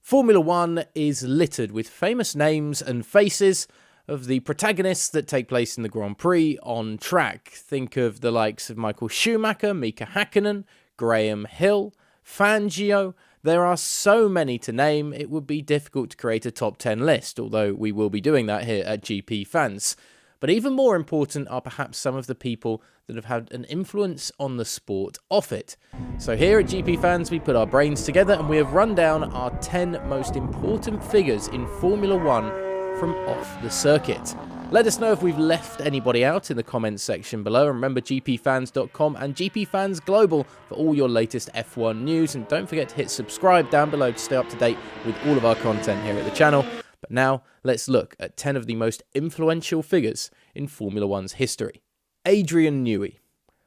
Formula One is littered with famous names and faces of the protagonists that take place in the Grand Prix on track. Think of the likes of Michael Schumacher, Mika Hakkinen, Graham Hill, Fangio. There are so many to name, it would be difficult to create a top 10 list, although we will be doing that here at GPFans. But even more important are perhaps some of the people that have had an influence on the sport off it. So here at GPFans, we put our brains together and we have run down our 10 most important figures in Formula One from off the circuit. Let us know if we've left anybody out in the comments section below. And remember gpfans.com and GPFans Global for all your latest F1 news. And don't forget to hit subscribe down below to stay up to date with all of our content here at the channel. But now, let's look at 10 of the most influential figures in Formula One's history. Adrian Newey.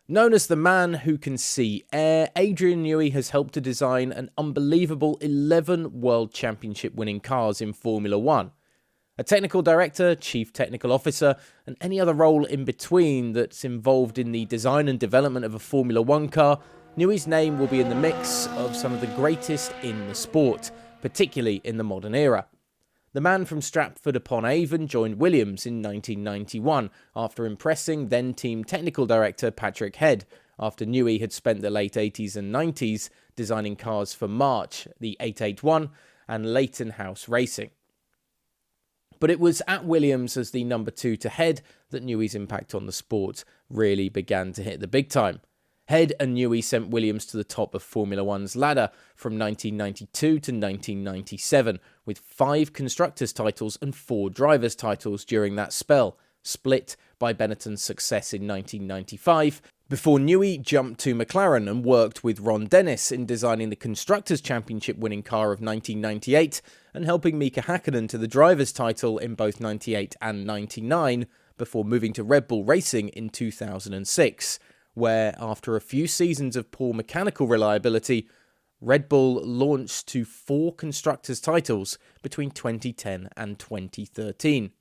Known as the man who can see air, Adrian Newey has helped to design an unbelievable 11 World Championship winning cars in Formula One. A technical director, chief technical officer, and any other role in between that's involved in the design and development of a Formula One car, Newey's name will be in the mix of some of the greatest in the sport, particularly in the modern era. The man from Stratford-upon-Avon joined Williams in 1991 after impressing then-team technical director Patrick Head, after Newey had spent the late 80s and 90s designing cars for March, the 881, and Leighton House Racing. But it was at Williams as the number 2 to Head that Newey's impact on the sport really began to hit the big time. Head and Newey sent Williams to the top of Formula One's ladder from 1992 to 1997, with 5 constructors' titles and 4 drivers' titles during that spell, split by Benetton's success in 1995, before Newey jumped to McLaren and worked with Ron Dennis in designing the Constructors' Championship winning car of 1998 and helping Mika Hakkinen to the drivers' title in both 98 and 99, before moving to Red Bull Racing in 2006. Where, after a few seasons of poor mechanical reliability, Red Bull launched to 4 constructors' titles between 2010 and 2013.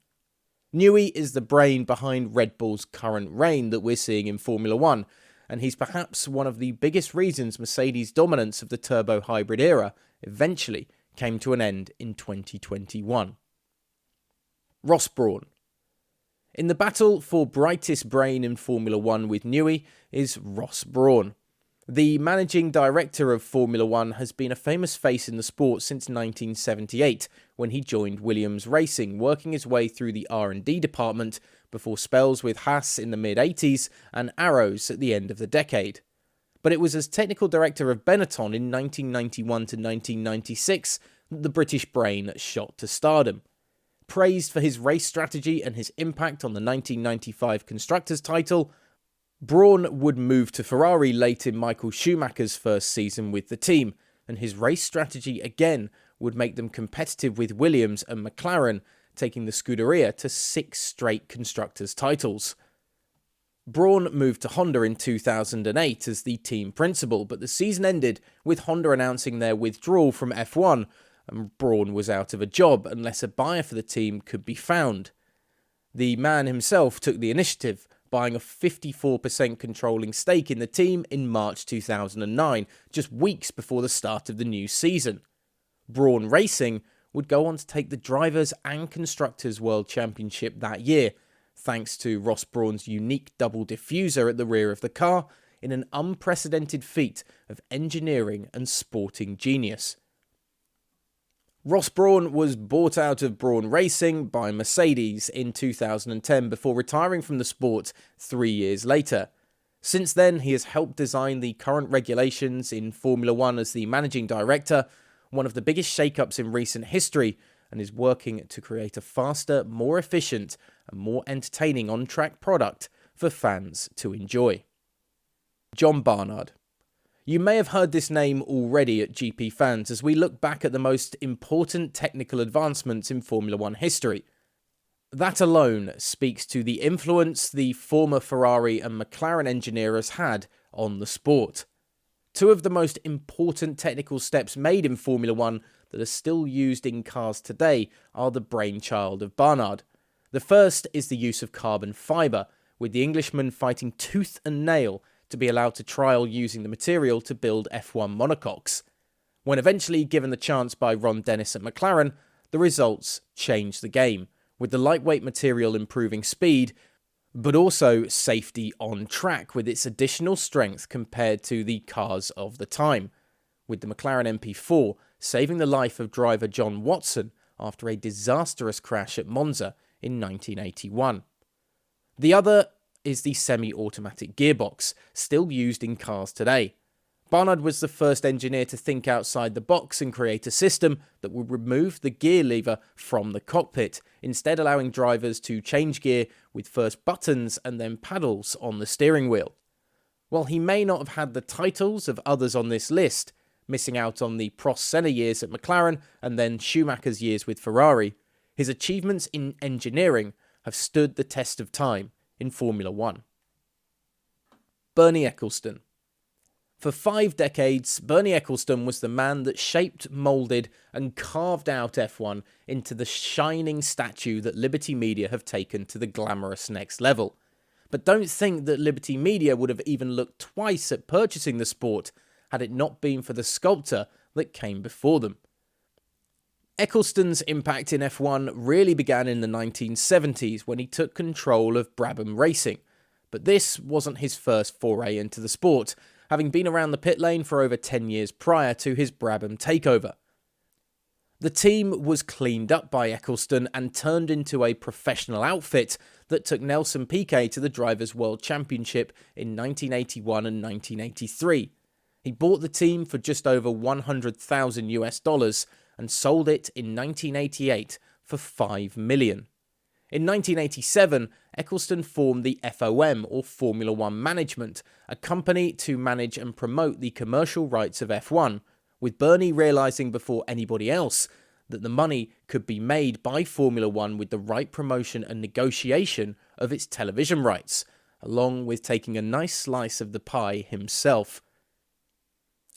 Newey is the brain behind Red Bull's current reign that we're seeing in Formula One, and he's perhaps one of the biggest reasons Mercedes' dominance of the turbo hybrid era eventually came to an end in 2021. Ross Braun. In the battle for brightest brain in Formula One with Newey is Ross Braun. The managing director of Formula One has been a famous face in the sport since 1978, when he joined Williams Racing, working his way through the R&D department before spells with Haas in the mid-80s and Arrows at the end of the decade. But it was as technical director of Benetton in 1991 to 1996 that the British brain shot to stardom. Praised for his race strategy and his impact on the 1995 Constructors' title, Braun would move to Ferrari late in Michael Schumacher's first season with the team, and his race strategy again would make them competitive with Williams and McLaren, taking the Scuderia to 6 straight Constructors' titles. Braun moved to Honda in 2008 as the team principal, but the season ended with Honda announcing their withdrawal from F1, and Braun was out of a job unless a buyer for the team could be found. The man himself took the initiative, buying a 54% controlling stake in the team in March 2009, just weeks before the start of the new season. Braun Racing would go on to take the Drivers' and Constructors' World Championship that year, thanks to Ross Braun's unique double diffuser at the rear of the car, in an unprecedented feat of engineering and sporting genius. Ross Braun was bought out of Braun Racing by Mercedes in 2010 before retiring from the sport 3 years later. Since then, he has helped design the current regulations in Formula One as the managing director, one of the biggest shakeups in recent history, and is working to create a faster, more efficient, and more entertaining on-track product for fans to enjoy. John Barnard. You may have heard this name already at GPFans as we look back at the most important technical advancements in Formula One history. That alone speaks to the influence the former Ferrari and McLaren engineer has had on the sport. 2 of the most important technical steps made in Formula One that are still used in cars today are the brainchild of Barnard. The first is the use of carbon fibre, with the Englishman fighting tooth and nail to be allowed to trial using the material to build F1 monocoques. When eventually given the chance by Ron Dennis at McLaren, the results changed the game, with the lightweight material improving speed, but also safety on track with its additional strength compared to the cars of the time, with the McLaren MP4 saving the life of driver John Watson after a disastrous crash at Monza in 1981. The other is the semi-automatic gearbox, still used in cars today. Barnard was the first engineer to think outside the box and create a system that would remove the gear lever from the cockpit, instead allowing drivers to change gear with first buttons and then paddles on the steering wheel. While he may not have had the titles of others on this list, missing out on the Prost Senna years at McLaren and then Schumacher's years with Ferrari, his achievements in engineering have stood the test of time in Formula One. Bernie Eccleston. For 5 decades, Bernie Eccleston was the man that shaped, moulded and carved out F1 into the shining statue that Liberty Media have taken to the glamorous next level. But don't think that Liberty Media would have even looked twice at purchasing the sport had it not been for the sculptor that came before them. Eccleston's impact in F1 really began in the 1970s when he took control of Brabham Racing, but this wasn't his first foray into the sport, having been around the pit lane for over 10 years prior to his Brabham takeover. The team was cleaned up by Eccleston and turned into a professional outfit that took Nelson Piquet to the Drivers' World Championship in 1981 and 1983. He bought the team for just over $100,000 and sold it in 1988 for $5 million. In 1987, Eccleston formed the FOM, or Formula One Management, a company to manage and promote the commercial rights of F1, with Bernie realising before anybody else that the money could be made by Formula One with the right promotion and negotiation of its television rights, along with taking a nice slice of the pie himself.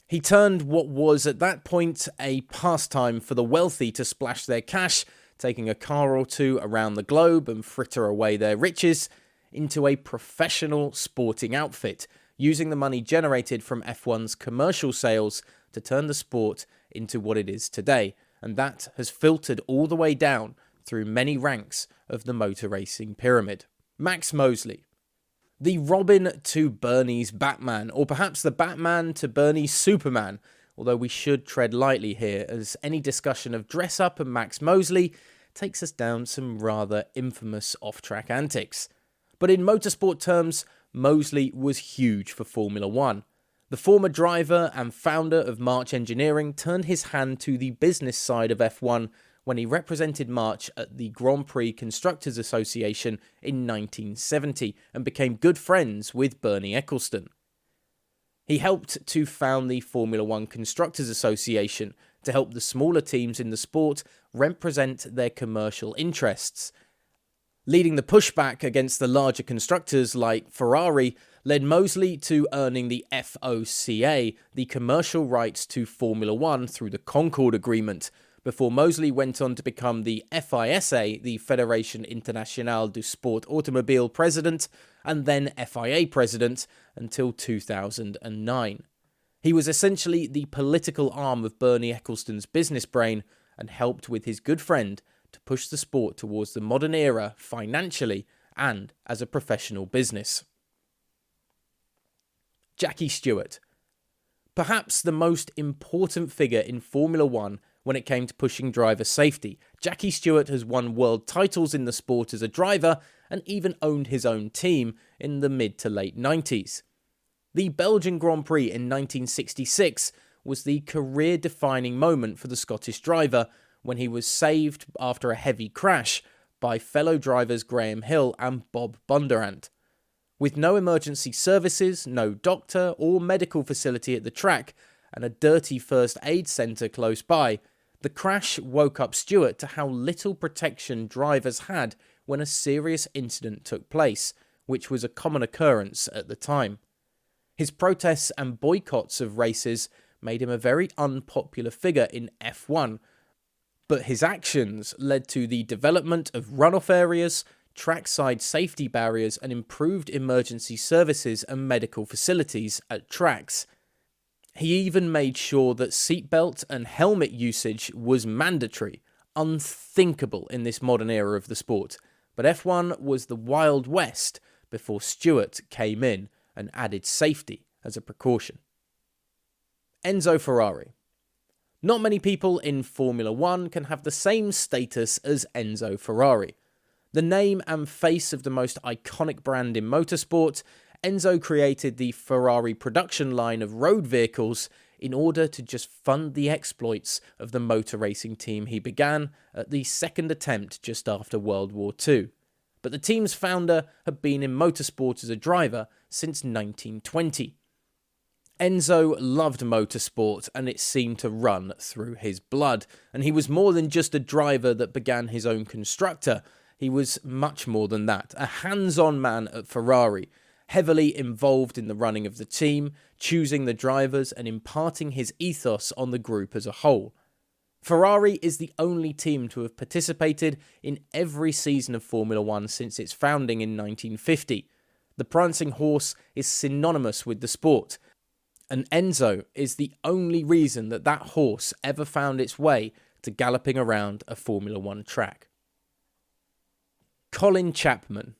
He turned what was at that point a pastime for the wealthy to splash their cash, taking a car or two around the globe and fritter away their riches, into a professional sporting outfit, using the money generated from F1's commercial sales to turn the sport into what it is today, and that has filtered all the way down through many ranks of the motor racing pyramid. Max Mosley. The Robin to Bernie's Batman, or perhaps the Batman to Bernie's Superman, although we should tread lightly here, as any discussion of dress-up and Max Mosley takes us down some rather infamous off-track antics. But in motorsport terms, Mosley was huge for Formula One. The former driver and founder of March Engineering turned his hand to the business side of F1 when he represented March at the Grand Prix Constructors Association in 1970 and became good friends with Bernie Eccleston. He helped to found the Formula One Constructors Association to help the smaller teams in the sport represent their commercial interests. Leading the pushback against the larger constructors like Ferrari led Mosley to earning the FOCA, the commercial rights to Formula One through the Concorde Agreement, before Mosley went on to become the FISA, the Fédération Internationale du Sport Automobile president, and then FIA president until 2009. He was essentially the political arm of Bernie Eccleston's business brain and helped with his good friend to push the sport towards the modern era financially and as a professional business. Jackie Stewart. Perhaps the most important figure in Formula One when it came to pushing driver safety. Jackie Stewart has won world titles in the sport as a driver and even owned his own team in the mid to late 90s. The Belgian Grand Prix in 1966 was the career-defining moment for the Scottish driver when he was saved after a heavy crash by fellow drivers Graham Hill and Bob Bondurant. With no emergency services, no doctor or medical facility at the track, and a dirty first aid centre close by, the crash woke up Stewart to how little protection drivers had when a serious incident took place, which was a common occurrence at the time. His protests and boycotts of races made him a very unpopular figure in F1, but his actions led to the development of runoff areas, trackside safety barriers, and improved emergency services and medical facilities at tracks. He even made sure that seatbelt and helmet usage was mandatory, unthinkable in this modern era of the sport. But F1 was the Wild West before Stewart came in and added safety as a precaution. Enzo Ferrari. Not many people in Formula 1 can have the same status as Enzo Ferrari. The name and face of the most iconic brand in motorsport, Enzo created the Ferrari production line of road vehicles in order to just fund the exploits of the motor racing team he began at the second attempt just after World War II. But the team's founder had been in motorsport as a driver since 1920. Enzo loved motorsport and it seemed to run through his blood, and he was more than just a driver that began his own constructor. He was much more than that, a hands-on man at Ferrari, heavily involved in the running of the team, choosing the drivers and imparting his ethos on the group as a whole. Ferrari is the only team to have participated in every season of Formula 1 since its founding in 1950. The prancing horse is synonymous with the sport, and Enzo is the only reason that horse ever found its way to galloping around a Formula 1 track. Colin Chapman.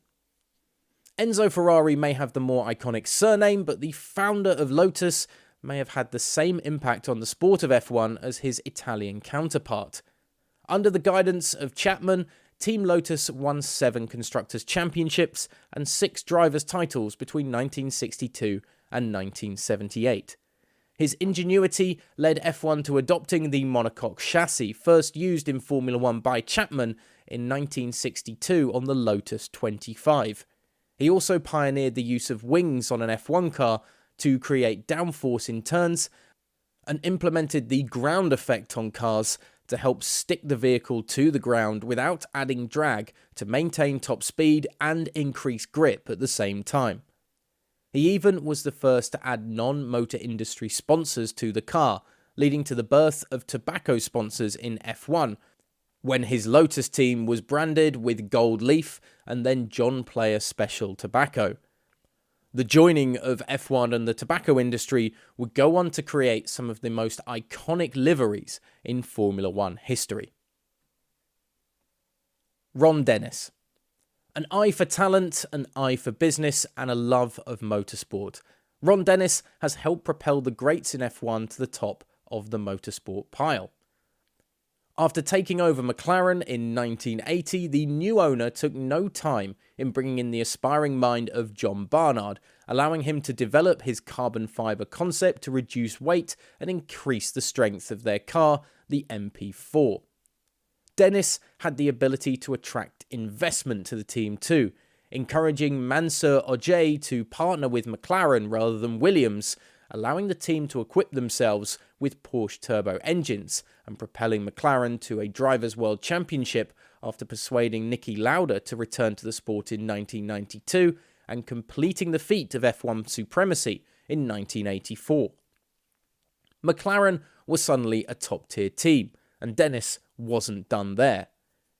Enzo Ferrari may have the more iconic surname, but the founder of Lotus may have had the same impact on the sport of F1 as his Italian counterpart. Under the guidance of Chapman, Team Lotus won 7 Constructors' Championships and 6 Drivers' titles between 1962 and 1978. His ingenuity led F1 to adopting the monocoque chassis, first used in Formula 1 by Chapman in 1962 on the Lotus 25. He also pioneered the use of wings on an F1 car to create downforce in turns, and implemented the ground effect on cars to help stick the vehicle to the ground without adding drag to maintain top speed and increase grip at the same time. He even was the first to add non-motor industry sponsors to the car, leading to the birth of tobacco sponsors in F1, when his Lotus team was branded with gold leaf and then John Player Special Tobacco. The joining of F1 and the tobacco industry would go on to create some of the most iconic liveries in Formula 1 history. Ron Dennis. An eye for talent, an eye for business, and a love of motorsport. Ron Dennis has helped propel the greats in F1 to the top of the motorsport pile. After taking over McLaren in 1980, the new owner took no time in bringing in the aspiring mind of John Barnard, allowing him to develop his carbon fibre concept to reduce weight and increase the strength of their car, the MP4. Dennis had the ability to attract investment to the team too, encouraging Mansur Ojei to partner with McLaren rather than Williams, allowing the team to equip themselves with Porsche turbo engines and propelling McLaren to a Drivers' World Championship after persuading Niki Lauda to return to the sport in 1992 and completing the feat of F1 supremacy in 1984. McLaren was suddenly a top-tier team, and Dennis wasn't done there.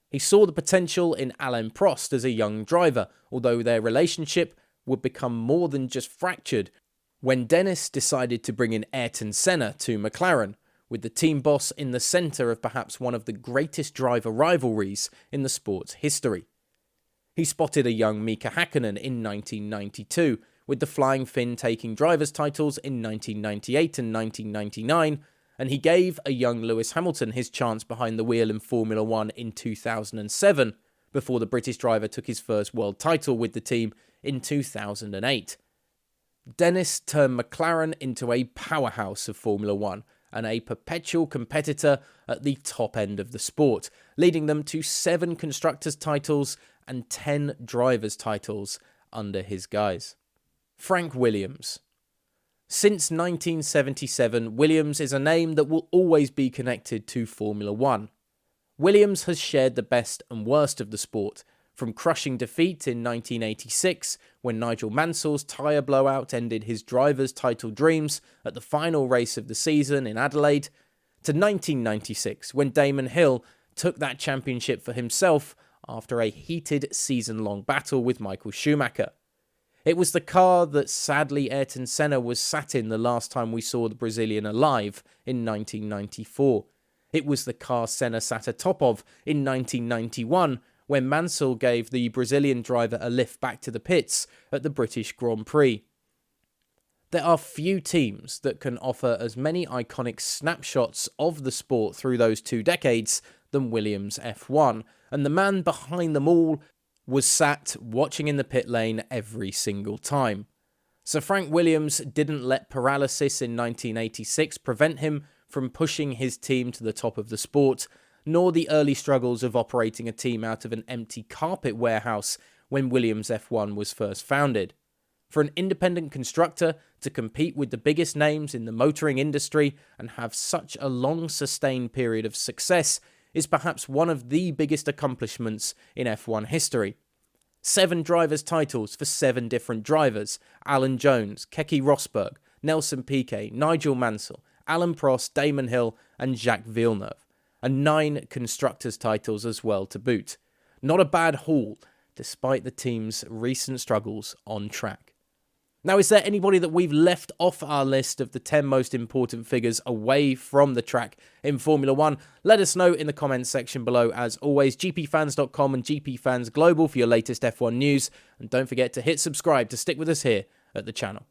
He saw the potential in Alain Prost as a young driver, although their relationship would become more than just fractured when Dennis decided to bring in Ayrton Senna to McLaren, with the team boss in the centre of perhaps one of the greatest driver rivalries in the sport's history. He spotted a young Mika Hakkinen in 1992, with the Flying Finn taking drivers' titles in 1998 and 1999, and he gave a young Lewis Hamilton his chance behind the wheel in Formula 1 in 2007, before the British driver took his first world title with the team in 2008. Dennis turned McLaren into a powerhouse of Formula 1 and a perpetual competitor at the top end of the sport, leading them to 7 constructors' titles and 10 drivers' titles under his guise. Frank Williams. Since 1977, Williams is a name that will always be connected to Formula 1. Williams has shared the best and worst of the sport, from crushing defeat in 1986 when Nigel Mansell's tyre blowout ended his driver's title dreams at the final race of the season in Adelaide, to 1996 when Damon Hill took that championship for himself after a heated season-long battle with Michael Schumacher. It was the car that sadly Ayrton Senna was sat in the last time we saw the Brazilian alive in 1994. It was the car Senna sat atop of in 1991 when Mansell gave the Brazilian driver a lift back to the pits at the British Grand Prix. There are few teams that can offer as many iconic snapshots of the sport through those 2 decades than Williams F1, and the man behind them all was sat watching in the pit lane every single time. Sir Frank Williams didn't let paralysis in 1986 prevent him from pushing his team to the top of the sport, nor the early struggles of operating a team out of an empty carpet warehouse when Williams F1 was first founded. For an independent constructor to compete with the biggest names in the motoring industry and have such a long sustained period of success is perhaps one of the biggest accomplishments in F1 history. 7 drivers' titles for 7 different drivers: Alan Jones, Keke Rosberg, Nelson Piquet, Nigel Mansell, Alan Prost, Damon Hill and Jacques Villeneuve, and 9 constructors' titles as well to boot. Not a bad haul, despite the team's recent struggles on track. Now, is there anybody that we've left off our list of the 10 most important figures away from the track in Formula 1? Let us know in the comments section below. As always, GPFans.com and GPFans Global for your latest F1 news. And don't forget to hit subscribe to stick with us here at the channel.